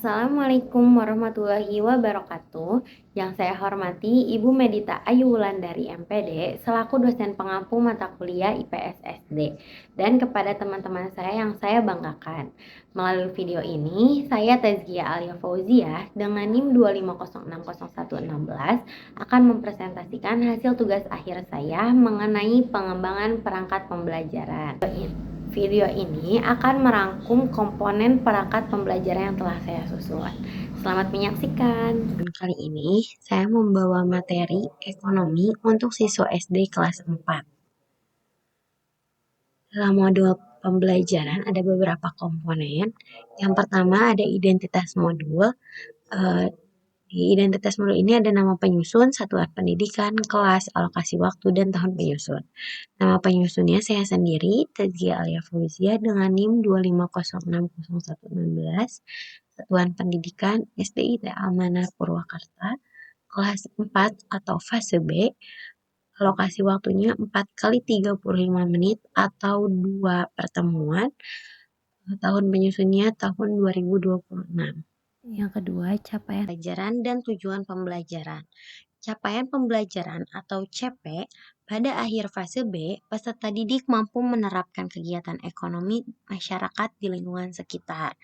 Assalamualaikum warahmatullahi wabarakatuh. Yang saya hormati Ibu Medita Ayu Wulandari MPD selaku dosen pengampu mata kuliah IPS SD dan kepada teman-teman saya yang saya banggakan. Melalui video ini, saya Tazkia Alia Fauzia dengan NIM 250600116 akan mempresentasikan hasil tugas akhir saya mengenai pengembangan perangkat pembelajaran. Video ini akan merangkum komponen perangkat pembelajaran yang telah saya susun. Selamat menyaksikan. Kali ini saya membawa materi ekonomi untuk siswa SD kelas 4. Dalam modul pembelajaran ada beberapa komponen. Yang pertama ada identitas modul. Di identitas modul ini ada nama penyusun, satuan pendidikan, kelas, alokasi waktu, dan tahun penyusun. Nama penyusunnya saya sendiri, Tazkia Alia Fauzia dengan NIM 250600116, satuan pendidikan SDIT Almanar Purwakarta, kelas 4 atau fase B, alokasi waktunya 4 kali 35 menit atau 2 pertemuan, tahun penyusunnya tahun 2026. Yang kedua, capaian pembelajaran dan tujuan pembelajaran. Capaian pembelajaran atau CP, pada akhir fase B, peserta didik mampu menerapkan kegiatan ekonomi masyarakat di lingkungan sekitar.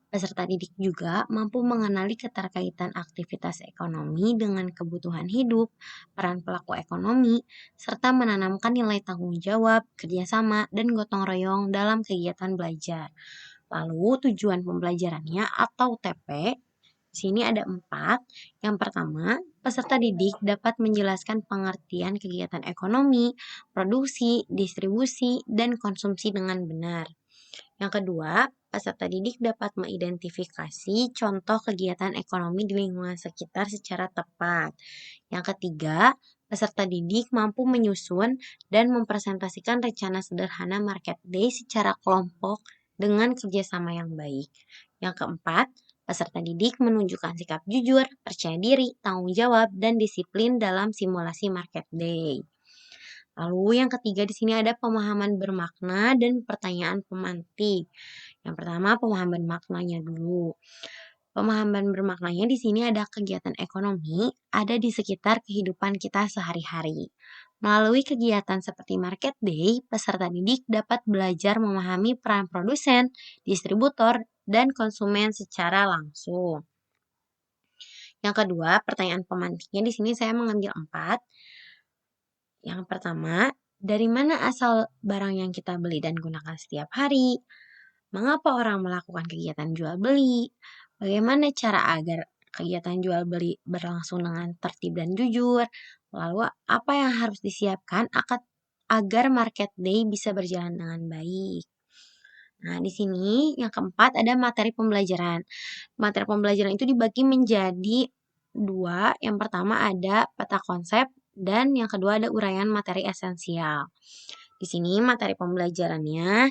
Peserta didik juga mampu mengenali keterkaitan aktivitas ekonomi dengan kebutuhan hidup, peran pelaku ekonomi, serta menanamkan nilai tanggung jawab, kerjasama, dan gotong royong dalam kegiatan belajar. Lalu tujuan pembelajarannya atau TP, di sini ada 4. Yang pertama, peserta didik dapat menjelaskan pengertian kegiatan ekonomi, produksi, distribusi, dan konsumsi dengan benar. Yang kedua, peserta didik dapat mengidentifikasi contoh kegiatan ekonomi di lingkungan sekitar secara tepat. Yang ketiga, peserta didik mampu menyusun dan mempresentasikan rencana sederhana market day secara kelompok dengan kerjasama yang baik. Yang keempat, peserta didik menunjukkan sikap jujur, percaya diri, tanggung jawab, dan disiplin dalam simulasi market day. Lalu yang ketiga di sini ada pemahaman bermakna dan pertanyaan pemantik. Yang pertama pemahaman maknanya dulu. Pemahaman bermaknanya di sini ada kegiatan ekonomi ada di sekitar kehidupan kita sehari-hari. Melalui kegiatan seperti market day, peserta didik dapat belajar memahami peran produsen, distributor, dan konsumen secara langsung. Yang kedua, pertanyaan pemantiknya di sini saya mengambil 4. Yang pertama, dari mana asal barang yang kita beli dan gunakan setiap hari? Mengapa orang melakukan kegiatan jual beli? Bagaimana cara agar kegiatan jual beli berlangsung dengan tertib dan jujur? Lalu apa yang harus disiapkan agar market day bisa berjalan dengan baik? Nah, di sini yang keempat ada materi pembelajaran. Materi pembelajaran itu dibagi menjadi 2. Yang pertama ada peta konsep dan yang kedua ada uraian materi esensial. Di sini materi pembelajarannya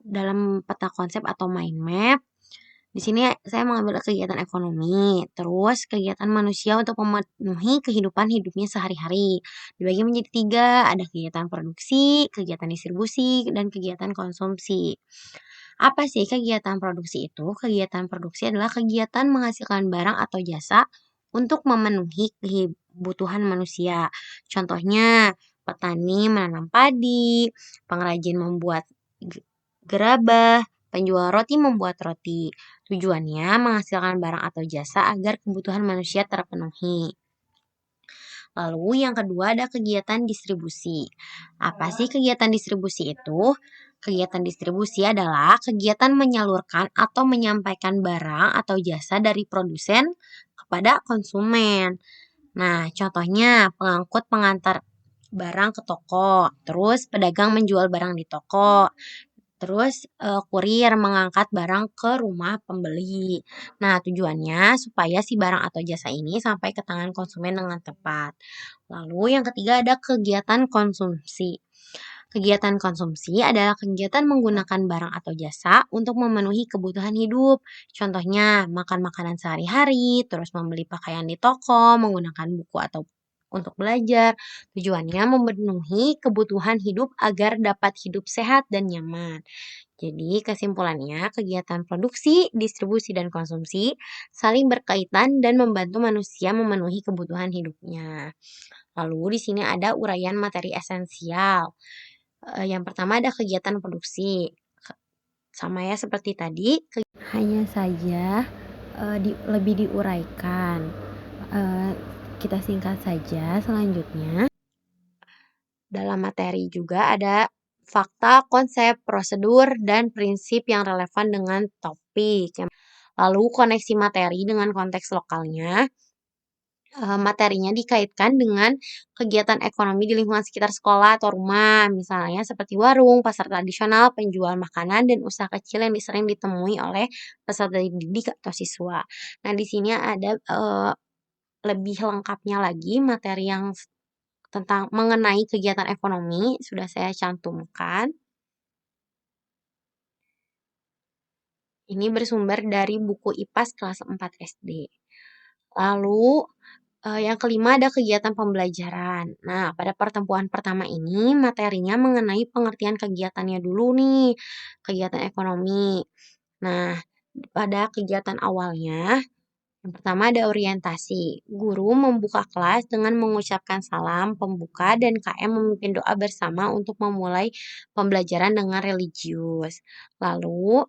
dalam peta konsep atau mind map. Di sini saya mengambil kegiatan ekonomi, terus kegiatan manusia untuk memenuhi kehidupan hidupnya sehari-hari. Dibagi menjadi 3, ada kegiatan produksi, kegiatan distribusi, dan kegiatan konsumsi. Apa sih kegiatan produksi itu? Kegiatan produksi adalah kegiatan menghasilkan barang atau jasa untuk memenuhi kebutuhan manusia. Contohnya, petani menanam padi, pengrajin membuat gerabah, penjual roti membuat roti. Tujuannya menghasilkan barang atau jasa agar kebutuhan manusia terpenuhi. Lalu yang kedua ada kegiatan distribusi. Apa sih kegiatan distribusi itu? Kegiatan distribusi adalah kegiatan menyalurkan atau menyampaikan barang atau jasa dari produsen kepada konsumen. Nah, contohnya pengangkut pengantar barang ke toko, terus pedagang menjual barang di toko, terus kurir mengangkat barang ke rumah pembeli. Nah, tujuannya supaya si barang atau jasa ini sampai ke tangan konsumen dengan tepat. Lalu yang ketiga ada kegiatan konsumsi. Kegiatan konsumsi adalah kegiatan menggunakan barang atau jasa untuk memenuhi kebutuhan hidup. Contohnya, makan makanan sehari-hari, terus membeli pakaian di toko, menggunakan buku atau untuk belajar. Tujuannya memenuhi kebutuhan hidup agar dapat hidup sehat dan nyaman. Jadi kesimpulannya, kegiatan produksi, distribusi, dan konsumsi saling berkaitan dan membantu manusia memenuhi kebutuhan hidupnya. Lalu di sini ada uraian materi esensial. Yang pertama ada kegiatan produksi. Sama ya seperti tadi, hanya saja lebih diuraikan. Kita singkat saja selanjutnya. Dalam materi juga ada fakta, konsep, prosedur, dan prinsip yang relevan dengan topik. Lalu koneksi materi dengan konteks lokalnya. Materinya dikaitkan dengan kegiatan ekonomi di lingkungan sekitar sekolah atau rumah, misalnya seperti warung, pasar tradisional, penjual makanan, dan usaha kecil yang sering ditemui oleh peserta didik atau siswa. Nah, di sini ada lebih lengkapnya lagi materi yang tentang mengenai kegiatan ekonomi sudah saya cantumkan. Ini bersumber dari buku IPAS kelas 4 SD. Lalu yang kelima ada kegiatan pembelajaran. Nah, pada pertemuan pertama ini materinya mengenai pengertian kegiatannya dulu nih, kegiatan ekonomi. Nah, pada kegiatan awalnya, yang pertama ada orientasi. Guru membuka kelas dengan mengucapkan salam pembuka dan KM memimpin doa bersama untuk memulai pembelajaran dengan religius. Lalu,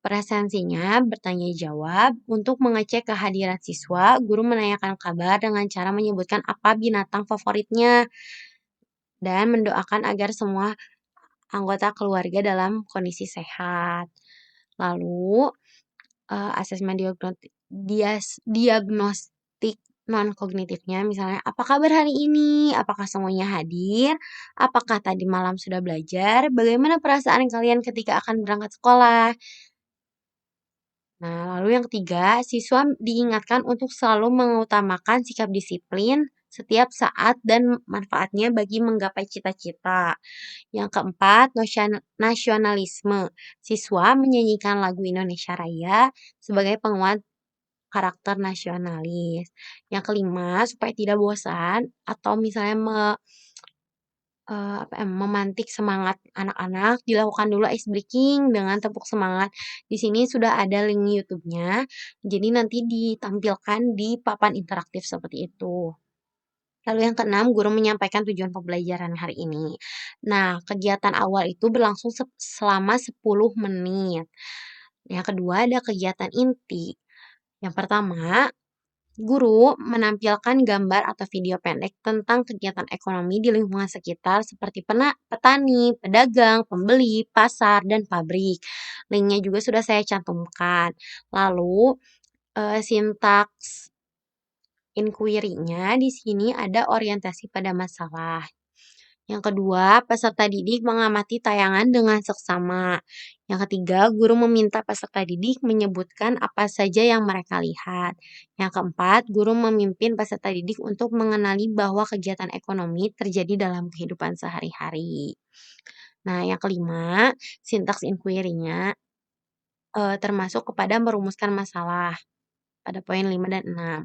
presensinya bertanya jawab. Untuk mengecek kehadiran siswa, guru menanyakan kabar dengan cara menyebutkan apa binatang favoritnya dan mendoakan agar semua anggota keluarga dalam kondisi sehat. Lalu, asesmen diagnostik non-kognitifnya misalnya, apa kabar hari ini? Apakah semuanya hadir? Apakah tadi malam sudah belajar? Bagaimana perasaan kalian ketika akan berangkat sekolah? Nah, lalu yang ketiga, siswa diingatkan untuk selalu mengutamakan sikap disiplin setiap saat dan manfaatnya bagi menggapai cita-cita. Yang keempat, nasionalisme. Siswa menyanyikan lagu Indonesia Raya sebagai penguat karakter nasionalis. Yang kelima, supaya tidak bosan atau misalnya memantik semangat anak-anak, dilakukan dulu ice breaking dengan tepuk semangat. Di sini sudah ada link YouTube-nya, jadi nanti ditampilkan di papan interaktif seperti itu. Lalu yang keenam, guru menyampaikan tujuan pembelajaran hari ini. Nah, kegiatan awal itu berlangsung selama 10 menit. Yang kedua ada kegiatan inti. Yang pertama, guru menampilkan gambar atau video pendek tentang kegiatan ekonomi di lingkungan sekitar seperti petani, pedagang, pembeli, pasar, dan pabrik. Linknya juga sudah saya cantumkan. Lalu, sintaks inquiry-nya di sini ada orientasi pada masalah. Yang kedua, peserta didik mengamati tayangan dengan seksama. Yang ketiga, guru meminta peserta didik menyebutkan apa saja yang mereka lihat. Yang keempat, guru memimpin peserta didik untuk mengenali bahwa kegiatan ekonomi terjadi dalam kehidupan sehari-hari. Nah, yang kelima, sintaks inquiry-nya termasuk kepada merumuskan masalah pada poin 5 dan 6.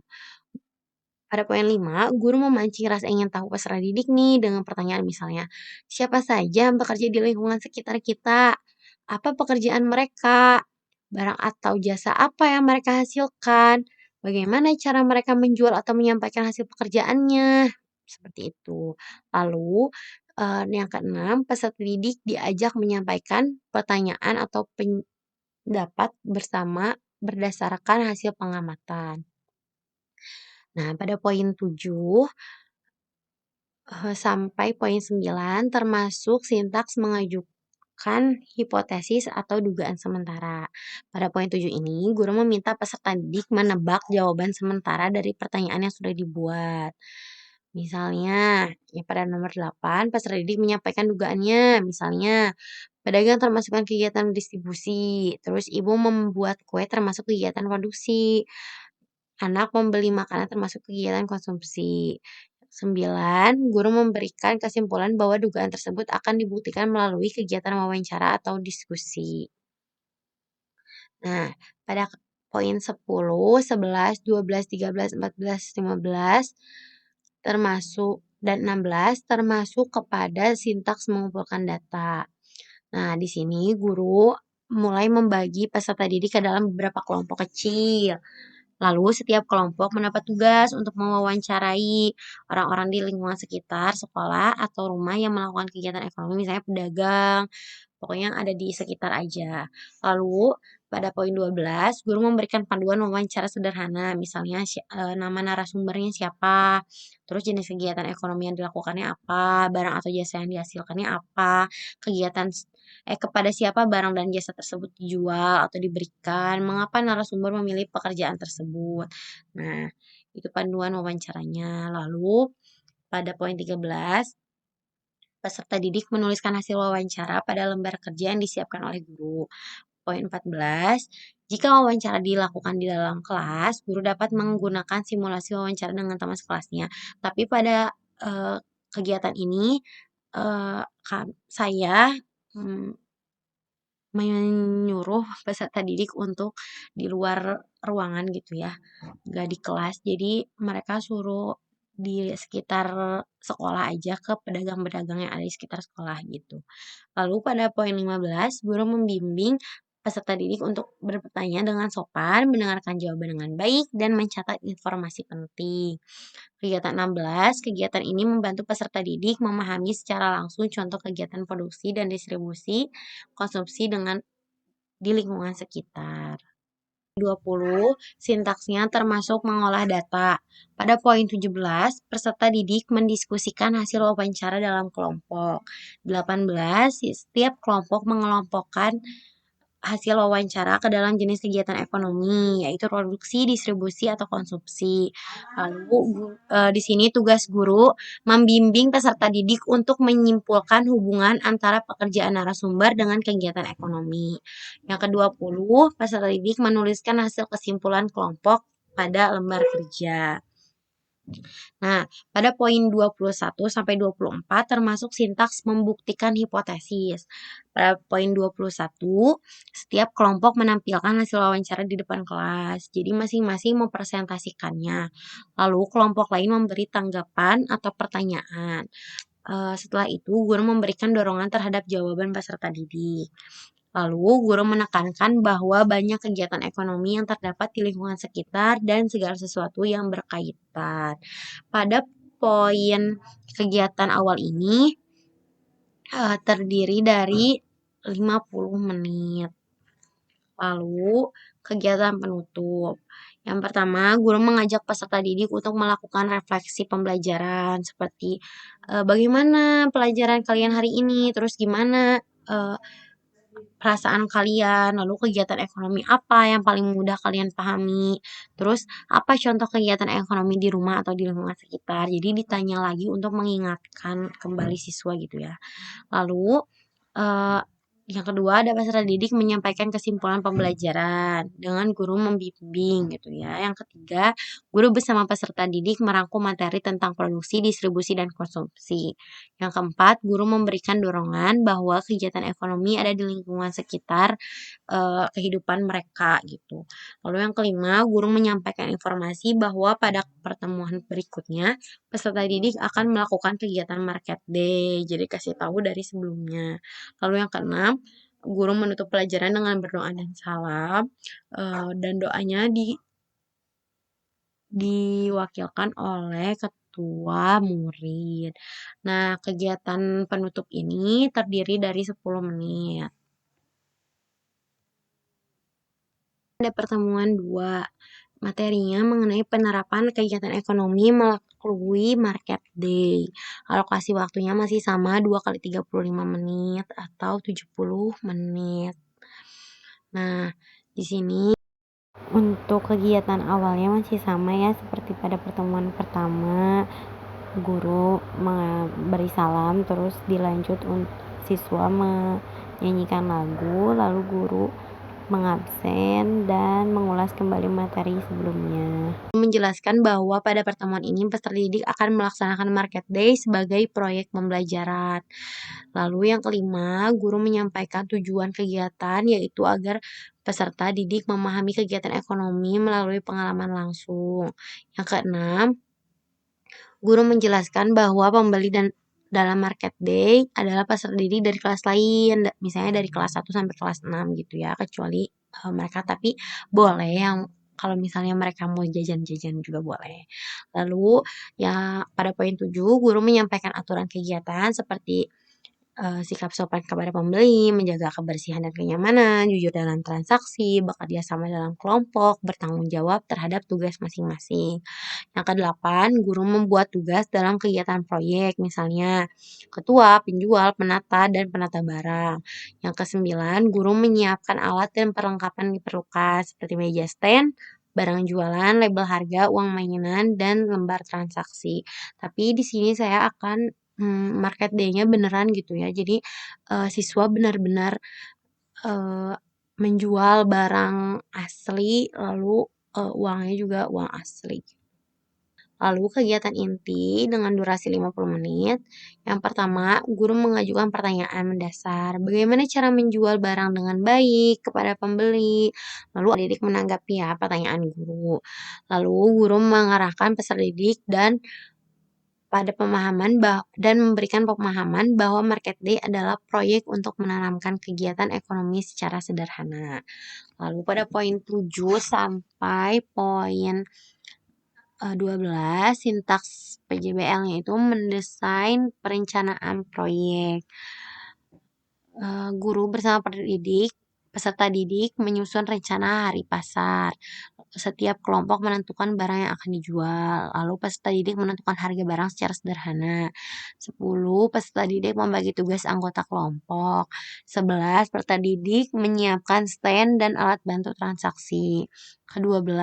Pada poin 5, guru memancing rasa ingin tahu peserta didik nih dengan pertanyaan misalnya, siapa saja yang bekerja di lingkungan sekitar kita? Apa pekerjaan mereka? Barang atau jasa apa yang mereka hasilkan? Bagaimana cara mereka menjual atau menyampaikan hasil pekerjaannya? Seperti itu. Lalu, yang keenam, peserta didik diajak menyampaikan pertanyaan atau pendapat bersama berdasarkan hasil pengamatan. Nah, pada poin 7 sampai poin 9 termasuk sintaks mengajukan hipotesis atau dugaan sementara. Pada poin 7 ini, guru meminta peserta didik menebak jawaban sementara dari pertanyaan yang sudah dibuat. Misalnya, ya pada nomor 8, peserta didik menyampaikan dugaannya. Misalnya, pedagang termasukkan kegiatan distribusi, terus ibu membuat kue termasuk kegiatan produksi. Anak membeli makanan termasuk kegiatan konsumsi. 9, guru memberikan kesimpulan bahwa dugaan tersebut akan dibuktikan melalui kegiatan wawancara atau diskusi. Nah, pada poin 10, 11, 12, 13, 14, 15 dan 16 termasuk kepada sintaks mengumpulkan data. Nah, di sini guru mulai membagi peserta didik ke dalam beberapa kelompok kecil. Lalu setiap kelompok mendapat tugas untuk mewawancarai orang-orang di lingkungan sekitar sekolah atau rumah yang melakukan kegiatan ekonomi, misalnya pedagang, pokoknya yang ada di sekitar aja. Lalu pada poin 12, guru memberikan panduan wawancara sederhana, misalnya nama narasumbernya siapa, terus jenis kegiatan ekonomi yang dilakukannya apa, barang atau jasa yang dihasilkannya apa, kepada siapa barang dan jasa tersebut dijual atau diberikan, mengapa narasumber memilih pekerjaan tersebut. Nah, itu panduan wawancaranya. Lalu pada poin 13, peserta didik menuliskan hasil wawancara pada lembar kerja yang disiapkan oleh guru. Poin 14, jika wawancara dilakukan di dalam kelas, guru dapat menggunakan simulasi wawancara dengan teman sekelasnya. Tapi pada kegiatan ini saya menyuruh peserta didik untuk di luar ruangan gitu ya, nggak di kelas. Jadi mereka suruh di sekitar sekolah aja ke pedagang-pedagang yang ada di sekitar sekolah gitu. Lalu pada poin 15, guru membimbing peserta didik untuk bertanya dengan sopan, mendengarkan jawaban dengan baik, dan mencatat informasi penting. Kegiatan 16, kegiatan ini membantu peserta didik memahami secara langsung contoh kegiatan produksi dan distribusi konsumsi di lingkungan sekitar. 20, sintaksnya termasuk mengolah data. Pada poin 17, peserta didik mendiskusikan hasil wawancara dalam kelompok. 18, setiap kelompok mengelompokkan hasil wawancara ke dalam jenis kegiatan ekonomi, yaitu produksi, distribusi, atau konsumsi. Lalu di sini tugas guru membimbing peserta didik untuk menyimpulkan hubungan antara pekerjaan narasumber dengan kegiatan ekonomi. Yang ke-20, peserta didik menuliskan hasil kesimpulan kelompok pada lembar kerja. Nah, pada poin 21 sampai 24 termasuk sintaks membuktikan hipotesis. Pada poin 21, setiap kelompok menampilkan hasil wawancara di depan kelas. Jadi masing-masing mempresentasikannya. Lalu kelompok lain memberi tanggapan atau pertanyaan. Setelah itu, guru memberikan dorongan terhadap jawaban peserta didik. Lalu, guru menekankan bahwa banyak kegiatan ekonomi yang terdapat di lingkungan sekitar dan segala sesuatu yang berkaitan. Pada poin kegiatan awal ini terdiri dari 50 menit. Lalu, kegiatan penutup. Yang pertama, guru mengajak peserta didik untuk melakukan refleksi pembelajaran seperti bagaimana pelajaran kalian hari ini, terus gimana perasaan kalian, lalu kegiatan ekonomi apa yang paling mudah kalian pahami, terus apa contoh kegiatan ekonomi di rumah atau di lingkungan sekitar. Jadi ditanya lagi untuk mengingatkan kembali siswa gitu ya. Lalu yang kedua ada peserta didik menyampaikan kesimpulan pembelajaran dengan guru membimbing gitu ya. Yang ketiga, guru bersama peserta didik merangkum materi tentang produksi, distribusi, dan konsumsi. Yang keempat, guru memberikan dorongan bahwa kegiatan ekonomi ada di lingkungan sekitar kehidupan mereka gitu. Lalu yang kelima, guru menyampaikan informasi bahwa pada pertemuan berikutnya peserta didik akan melakukan kegiatan market day. Jadi kasih tahu dari sebelumnya. Lalu yang keenam, guru menutup pelajaran dengan berdoa dan salam, dan doanya diwakilkan oleh ketua murid. Nah, kegiatan penutup ini terdiri dari 10 menit. Ada pertemuan 2, materinya mengenai penerapan kegiatan ekonomi melalui market day. Alokasi waktunya masih sama 2 kali 35 menit atau 70 menit. Nah, di sini untuk kegiatan awalnya masih sama ya seperti pada pertemuan pertama. Guru memberi salam, terus dilanjut siswa menyanyikan lagu, lalu guru mengabsen dan mengulas kembali materi sebelumnya. Menjelaskan bahwa pada pertemuan ini peserta didik akan melaksanakan market day sebagai proyek pembelajaran. Lalu yang kelima, guru menyampaikan tujuan kegiatan yaitu agar peserta didik memahami kegiatan ekonomi melalui pengalaman langsung. Yang keenam, Guru menjelaskan bahwa pembeli dan dalam market day adalah peserta didik dari kelas lain, misalnya dari kelas 1 sampai kelas 6 gitu ya, kecuali mereka tapi boleh yang kalau misalnya mereka mau jajan-jajan juga boleh. Lalu ya pada poin 7 guru menyampaikan aturan kegiatan seperti sikap sopan kepada pembeli, menjaga kebersihan dan kenyamanan, jujur dalam transaksi, bekerja sama dalam kelompok, bertanggung jawab terhadap tugas masing-masing. Yang kedelapan, guru membuat tugas dalam kegiatan proyek, misalnya ketua, penjual, penata, dan penata barang. Yang kesembilan, guru menyiapkan alat dan perlengkapan yang diperlukan, seperti meja stand, barang jualan, label harga, uang mainan, dan lembar transaksi. Tapi di sini saya akan market day-nya beneran gitu ya. Jadi siswa benar-benar eee, menjual barang asli, lalu uangnya juga uang asli. Lalu kegiatan inti dengan durasi 50 menit. Yang pertama, guru mengajukan pertanyaan mendasar. Bagaimana cara menjual barang dengan baik kepada pembeli? Lalu didik menanggapi ya pertanyaan guru. Lalu guru mengarahkan peserta didik dan pada pemahaman dan memberikan pemahaman bahwa market day adalah proyek untuk menanamkan kegiatan ekonomi secara sederhana. Lalu pada poin 7 sampai poin 12, sintaks PJBL-nya itu mendesain perencanaan proyek. Guru bersama peserta didik menyusun rencana hari pasar. Setiap kelompok menentukan barang yang akan dijual. Lalu peserta didik menentukan harga barang secara sederhana. 10, peserta didik membagi tugas anggota kelompok. 11, peserta didik menyiapkan stand dan alat bantu transaksi. Ke-12,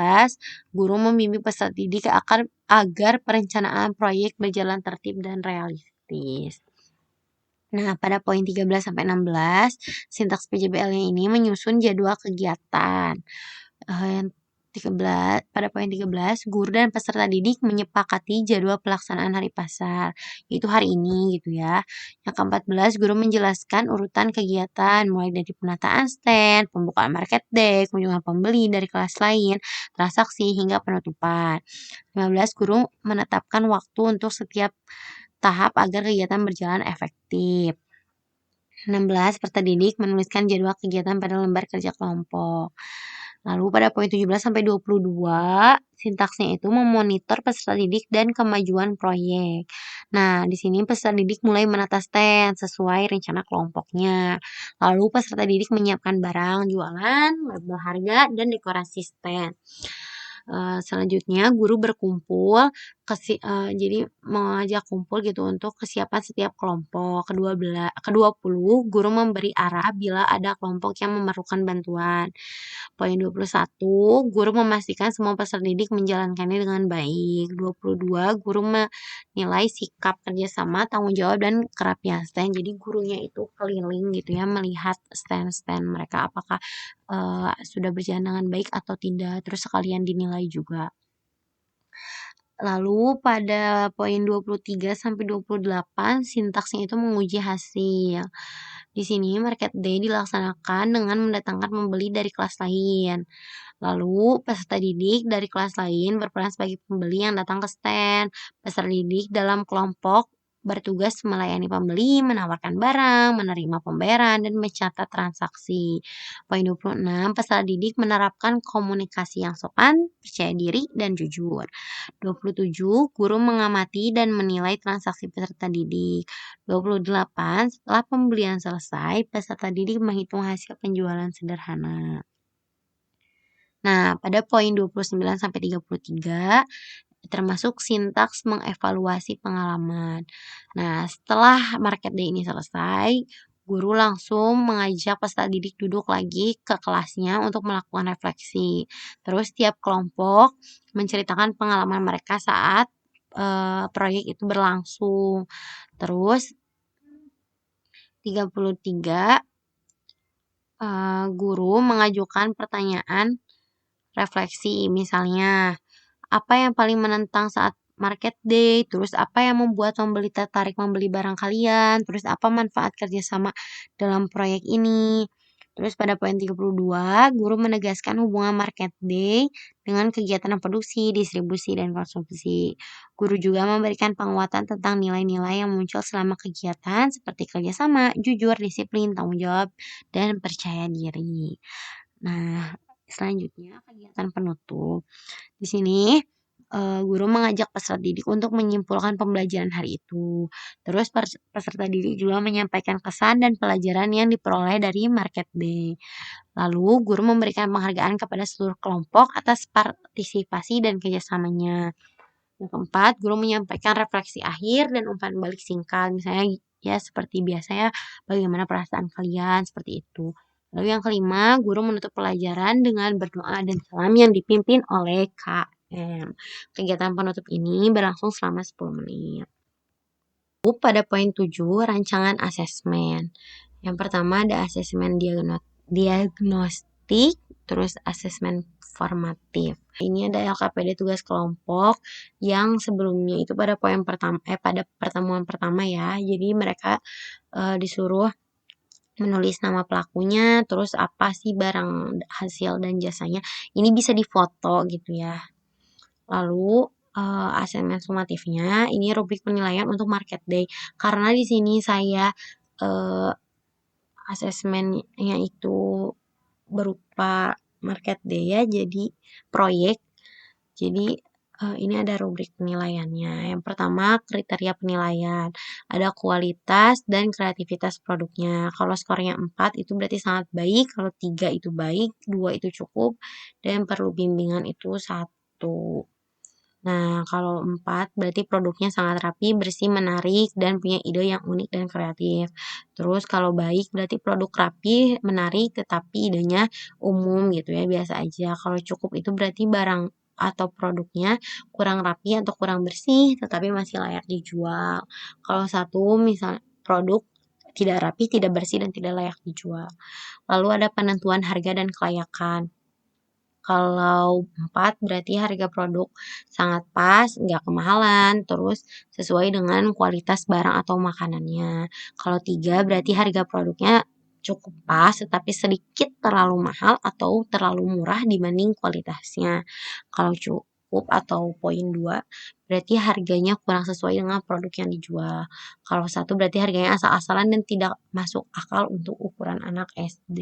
guru membimbing peserta didik agar perencanaan proyek berjalan tertib dan realistis. Nah, pada poin 13 sampai 16, sintaks PJBL-nya ini menyusun jadwal kegiatan. Yang 13, pada poin 13, guru dan peserta didik menyepakati jadwal pelaksanaan hari pasar, yaitu hari ini gitu ya. Yang ke-14, guru menjelaskan urutan kegiatan mulai dari penataan stand, pembukaan market day, kunjungan pembeli dari kelas lain, transaksi hingga penutupan. 15, guru menetapkan waktu untuk setiap tahap agar kegiatan berjalan efektif. 16, peserta didik menuliskan jadwal kegiatan pada lembar kerja kelompok. Lalu pada poin 17 sampai 22, sintaksnya itu memonitor peserta didik dan kemajuan proyek. Nah, di sini peserta didik mulai menata stand sesuai rencana kelompoknya. Lalu peserta didik menyiapkan barang jualan, label harga, dan dekorasi stand. Selanjutnya guru berkumpul jadi mengajak kumpul gitu untuk kesiapan setiap kelompok. Ke-20, guru memberi arah bila ada kelompok yang memerlukan bantuan. Poin 21, guru memastikan semua peserta didik menjalankannya dengan baik. 22, guru menilai sikap kerjasama, tanggung jawab, dan kerapian stand. Jadi gurunya itu keliling gitu ya, melihat stand-stand mereka apakah sudah berjalan dengan baik atau tidak, terus sekalian dinilai juga. Lalu pada poin 23 sampai 28, sintaksnya itu menguji hasil. Di sini market day dilaksanakan dengan mendatangkan pembeli dari kelas lain. Lalu peserta didik dari kelas lain berperan sebagai pembeli yang datang ke stand. Peserta didik dalam kelompok bertugas melayani pembeli, menawarkan barang, menerima pembayaran, dan mencatat transaksi. Poin 26, peserta didik menerapkan komunikasi yang sopan, percaya diri, dan jujur. 27, guru mengamati dan menilai transaksi peserta didik. 28, setelah pembelian selesai, peserta didik menghitung hasil penjualan sederhana. Nah, pada poin 29 sampai 33 termasuk sintaks mengevaluasi pengalaman. Nah, setelah market day ini selesai, guru langsung mengajak peserta didik duduk lagi ke kelasnya untuk melakukan refleksi. Terus tiap kelompok menceritakan pengalaman mereka saat proyek itu berlangsung. Terus 33 guru mengajukan pertanyaan refleksi, misalnya apa yang paling menentang saat market day, terus apa yang membuat pembeli tertarik membeli barang kalian, terus apa manfaat kerjasama dalam proyek ini. Terus pada poin 32, guru menegaskan hubungan market day dengan kegiatan produksi, distribusi, dan konsumsi. Guru juga memberikan penguatan tentang nilai-nilai yang muncul selama kegiatan seperti kerjasama, jujur, disiplin, tanggung jawab, dan percaya diri. Nah, selanjutnya kegiatan penutup. Di sini, guru mengajak peserta didik untuk menyimpulkan pembelajaran hari itu. Terus peserta didik juga menyampaikan kesan dan pelajaran yang diperoleh dari market day. Lalu, guru memberikan penghargaan kepada seluruh kelompok atas partisipasi dan kerjasamanya. Yang keempat, guru menyampaikan refleksi akhir dan umpan balik singkat. Misalnya ya seperti biasa ya, bagaimana perasaan kalian, seperti itu. Lalu yang kelima, guru menutup pelajaran dengan berdoa dan salam yang dipimpin oleh KM. Kegiatan penutup ini berlangsung selama 10 menit. Pada poin 7, rancangan asesmen. Yang pertama ada asesmen diagnostik, terus asesmen formatif. Ini ada LKPD tugas kelompok yang sebelumnya itu pada poin pertama pada pertemuan pertama ya. Jadi mereka disuruh menulis nama pelakunya, terus apa sih barang hasil dan jasanya. Ini bisa difoto gitu ya. Lalu asesmen sumatifnya ini rubrik penilaian untuk market day. Karena di sini saya asesmennya itu berupa market day ya, jadi proyek. Jadi ini ada rubrik penilaiannya. Yang pertama kriteria penilaian, ada kualitas dan kreativitas produknya. Kalau skornya 4 itu berarti sangat baik, kalau 3 itu baik, 2 itu cukup, dan perlu bimbingan itu 1. Nah, kalau 4 berarti produknya sangat rapi, bersih, menarik, dan punya ide yang unik dan kreatif. Terus kalau baik berarti produk rapi, menarik, tetapi idenya umum gitu ya, biasa aja. Kalau cukup itu berarti barang atau produknya kurang rapi atau kurang bersih, tetapi masih layak dijual. Kalau satu misal produk tidak rapi, tidak bersih, dan tidak layak dijual. Lalu ada penentuan harga dan kelayakan. Kalau 4 berarti harga produk sangat pas, nggak kemahalan, terus sesuai dengan kualitas barang atau makanannya. Kalau 3 berarti harga produknya cukup pas, tetapi sedikit terlalu mahal atau terlalu murah dibanding kualitasnya. Kalau cukup atau poin 2 berarti harganya kurang sesuai dengan produk yang dijual. Kalau 1 berarti harganya asal-asalan dan tidak masuk akal untuk ukuran anak SD.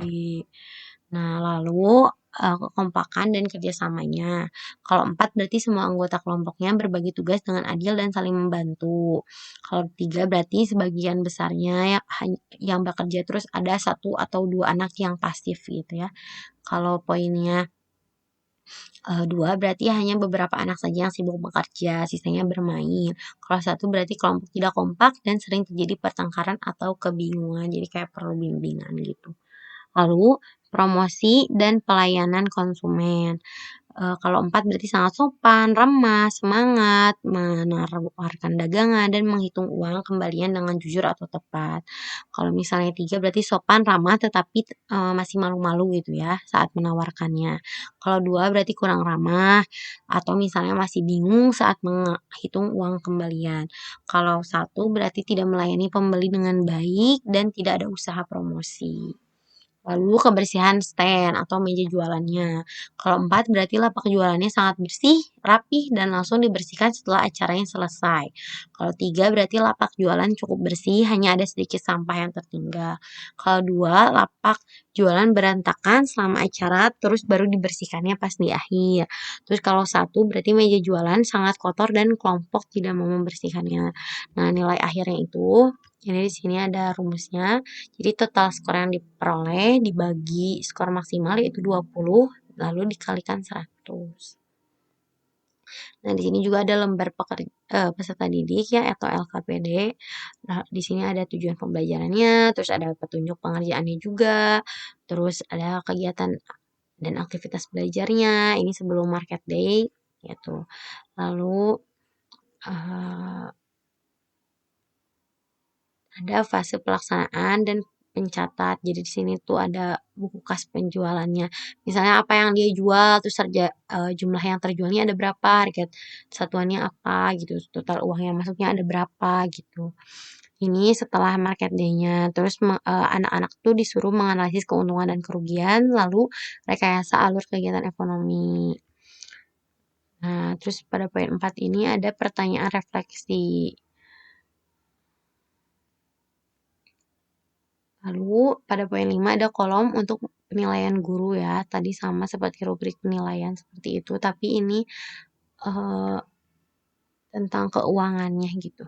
Nah, lalu kekompakan dan kerjasamanya. Kalau 4 berarti semua anggota kelompoknya berbagi tugas dengan adil dan saling membantu. Kalau 3 berarti sebagian besarnya yang bekerja, terus ada 1 atau 2 anak yang pasif gitu ya. Kalau poinnya 2 berarti hanya beberapa anak saja yang sibuk bekerja, sisanya bermain. Kalau 1 berarti kelompok tidak kompak dan sering terjadi pertengkaran atau kebingungan, jadi kayak perlu bimbingan gitu. Lalu promosi dan pelayanan konsumen. Kalau 4 berarti sangat sopan, ramah, semangat, menawarkan dagangan, dan menghitung uang kembalian dengan jujur atau tepat. Kalau misalnya 3 berarti sopan, ramah, tetapi masih malu-malu gitu ya saat menawarkannya. Kalau 2 berarti kurang ramah, atau misalnya masih bingung saat menghitung uang kembalian. Kalau 1 berarti tidak melayani pembeli dengan baik dan tidak ada usaha promosi. Lalu kebersihan stand atau meja jualannya. Kalau 4 berarti lapak jualannya sangat bersih, rapih, dan langsung dibersihkan setelah acaranya selesai. Kalau 3 berarti lapak jualan cukup bersih, hanya ada sedikit sampah yang tertinggal. Kalau 2 lapak jualan berantakan selama acara, terus baru dibersihkannya pas di akhir. Terus kalau 1 berarti meja jualan sangat kotor dan kelompok tidak mau membersihkannya. Nah, nilai akhirnya itu, ini di sini ada rumusnya. Jadi total skor yang diperoleh dibagi skor maksimal yaitu 20 lalu dikalikan 100. Nah, di sini juga ada lembar peserta didik ya atau LKPD. Nah, di sini ada tujuan pembelajarannya, terus ada petunjuk pengerjaannya juga, terus ada kegiatan dan aktivitas belajarnya. Ini sebelum market day gitu. Lalu ada fase pelaksanaan dan pencatat. Jadi di sini tuh ada buku kas penjualannya. Misalnya apa yang dia jual, terus jumlah yang terjualnya ada berapa, harga satuannya apa gitu, total uang yang masuknya ada berapa gitu. Ini setelah market day-nya. Terus anak-anak tuh disuruh menganalisis keuntungan dan kerugian, lalu rekayasa alur kegiatan ekonomi. Nah, terus pada poin 4 ini ada pertanyaan refleksi. Lalu pada poin 5 ada kolom untuk penilaian guru ya. Tadi sama seperti rubrik penilaian seperti itu, tapi ini eh, tentang keuangannya gitu.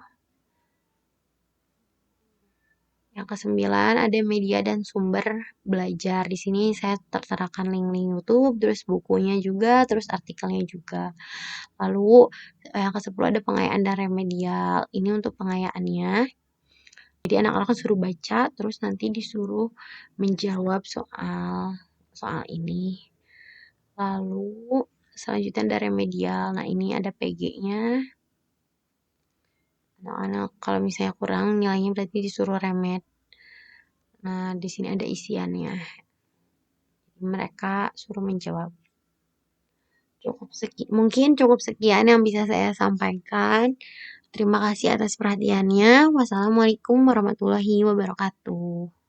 Yang kesembilan ada media dan sumber belajar. Di sini saya terterakan link-link YouTube, terus bukunya juga, terus artikelnya juga. Lalu yang ke-10 ada pengayaan dan remedial. Ini untuk pengayaannya. Jadi anak-anak kan suruh baca, terus nanti disuruh menjawab soal ini. Lalu selanjutnya ada remedial. Nah, ini ada PG-nya. Anak-anak kalau misalnya kurang nilainya berarti disuruh remed. Nah, di sini ada isiannya. Mereka suruh menjawab. Mungkin cukup sekian yang bisa saya sampaikan. Terima kasih atas perhatiannya. Wassalamualaikum warahmatullahi wabarakatuh.